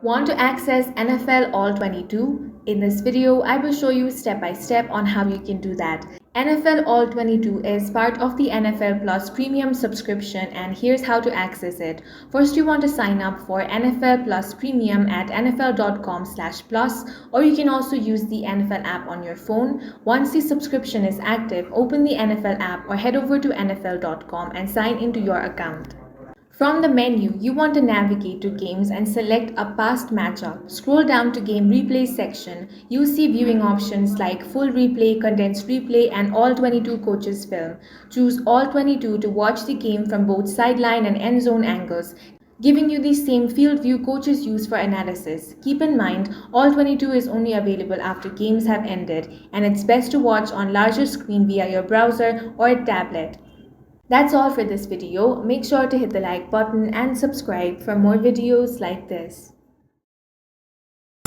Want to access NFL All-22? In this video, I will show you step by step on how you can do that. NFL All-22 is part of the NFL Plus Premium subscription, and here's how to access it. First, you want to sign up for NFL Plus Premium at nfl.com/plus, or you can also use the NFL app on your phone. Once the subscription is active, open the NFL app or head over to nfl.com and sign into your account. From the menu, you want to navigate to Games and select a past matchup. Scroll down to Game Replay section. You see viewing options like Full Replay, Condensed Replay, and All-22 Coaches Film. Choose All-22 to watch the game from both sideline and end zone angles, giving you the same field view coaches use for analysis. Keep in mind, All-22 is only available after games have ended, and it's best to watch on larger screen via your browser or tablet. That's all for this video. Make sure to hit the like button and subscribe for more videos like this.